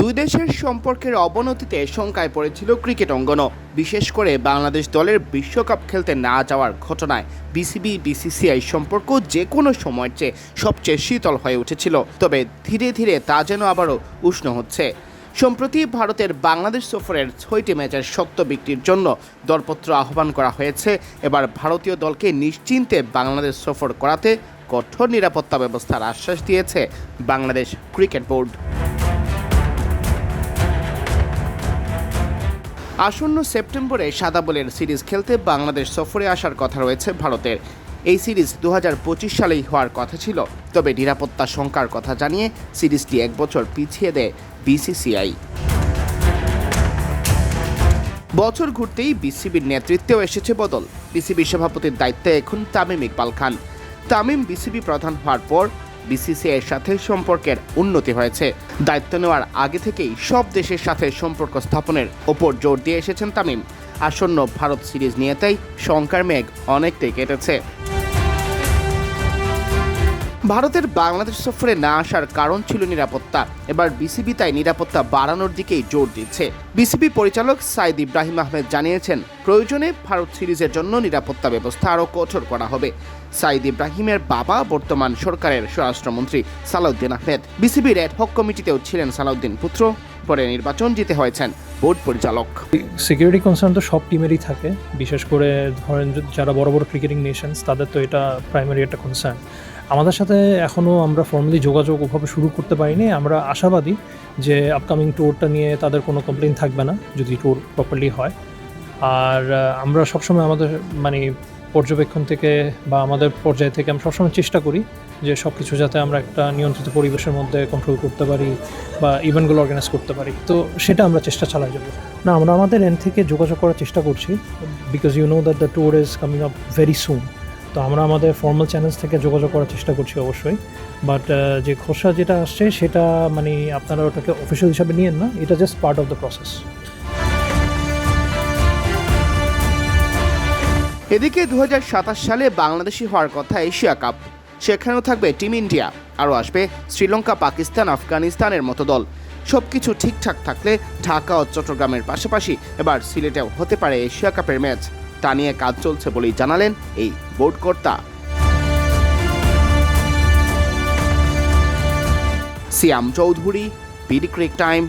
দুই দেশের সম্পর্কের অবনতিতে শঙ্কায় পড়েছিল ক্রিকেট অঙ্গনও, বিশেষ করে বাংলাদেশ দলের বিশ্বকাপ খেলতে না যাওয়ার ঘটনায় বিসিবি বিসিসিআই সম্পর্ক যে কোনো সময়ের চেয়ে সবচেয়ে শীতল হয়ে উঠেছিল। তবে ধীরে ধীরে তা যেন আবারও উষ্ণ হচ্ছে। সম্প্রতি ভারতের বাংলাদেশ সফরের 6টি ম্যাচের সত্ত্ব বিক্রির জন্য দরপত্র আহ্বান করা হয়েছে। এবার ভারতীয় দলকে নিশ্চিন্তে বাংলাদেশ সফর করাতে কঠোর নিরাপত্তা ব্যবস্থার আশ্বাস দিয়েছে বাংলাদেশ ক্রিকেট বোর্ড। আসন্ন সেপ্টেম্বরে সাদা বলের সিরিজ খেলতে বাংলাদেশ সফরে আসার কথা রয়েছে ভারতের। এই সিরিজ 2025 সালেই হওয়ার কথা ছিল, তবে নিরাপত্তা শঙ্কার কথা জানিয়ে সিরিজটি 1 বছর পিছিয়ে দেয় বিসিসিআই। বছর ঘুরতেই বিসিবির নেতৃত্বেও এসেছে বদল। বিসিবি সভাপতির দায়িত্বে এখন তামিম ইকবাল খান। তামিম বিসিবি প্রধান হওয়ার পর বিসিসিআইয়ের সাথে সম্পর্কের উন্নতি হয়েছে। দায়িত্ব নেওয়ার আগে থেকেই সব দেশের সাথে সম্পর্ক স্থাপনের ওপর জোর দিয়ে এসেছেন তামিম। আসন্ন ভারত সিরিজ নিয়ে তাই শঙ্কার মেঘ অনেকটাই কেটেছে। ভারতের বাংলাদেশ সফরে না আসার কারণ ছিল নিরাপত্তা। এবার বিসিবি তাই নিরাপত্তা বাড়ানোর দিকেই জোর দিচ্ছে। বিসিবি পরিচালক সাইদ ইব্রাহিম আহমেদ জানিয়েছেন, প্রয়োজনে ভারত সিরিজের জন্য নিরাপত্তা ব্যবস্থা আরও কঠোর করা হবে। সাইদ ইব্রাহিমের বাবা বর্তমান সরকারের স্বরাষ্ট্রমন্ত্রী সালাউদ্দিন আহমেদ। বিসিবির অ্যাডহক কমিটিতেও ছিলেন সালাউদ্দিন পুত্র। পরে নির্বাচন জিতে হয়েছেন বোর্ড পরিচালক। সিকিউরিটি কনসার্ন তো সব টিমেরই থাকে, বিশেষ করে ধরেন যারা বড় বড় ক্রিকেটিং নেশনস তাদের তো এটা প্রাইমারি একটা কনসার্ন। আমাদের সাথে এখনও আমরা ফর্মালি যোগাযোগ ওভাবে শুরু করতে পারিনি। আমরা আশাবাদী যে আপকামিং ট্যুরটা নিয়ে তাদের কোনো কমপ্লেইন থাকবে না যদি ট্যুর প্রপারলি হয়। আর আমরা সবসময় আমাদের পর্যবেক্ষণ থেকে বা আমাদের পর্যায় থেকে আমরা সবসময় চেষ্টা করি যে সব কিছু যাতে আমরা একটা নিয়ন্ত্রিত পরিবেশের মধ্যে কন্ট্রোল করতে পারি বা ইভেন্টগুলো অর্গানাইজ করতে পারি। তো সেটা আমরা চেষ্টা চালাই যাব। না, আমরা আমাদের এন্ড থেকে যোগাযোগ করার চেষ্টা করছি, because you know that the tour is coming up very soon. তো আমরা আমাদের ফর্মাল চ্যানেলস থেকে যোগাযোগ করার চেষ্টা করছি অবশ্যই। বাট যে খসড়া যেটা আসছে সেটা আপনারা ওটাকে অফিসিয়াল হিসাবে নিয়েন না, এটা just part of the process. এদিকে 2027 সালে বাংলাদেশি হওয়ার কথা এশিয়া কাপ। সেখানেও থাকবে টিম ইন্ডিয়া, আরও আসবে শ্রীলঙ্কা, পাকিস্তান, আফগানিস্তানের মতো দল। সবকিছু ঠিকঠাক থাকলে ঢাকা ও চট্টগ্রামের পাশাপাশি এবার সিলেটেও হতে পারে এশিয়া কাপের ম্যাচ। তা নিয়ে কাজ চলছে বলেই জানালেন এই বোর্ড কর্তা। সিয়াম চৌধুরী, বিডি ক্রিক টাইম।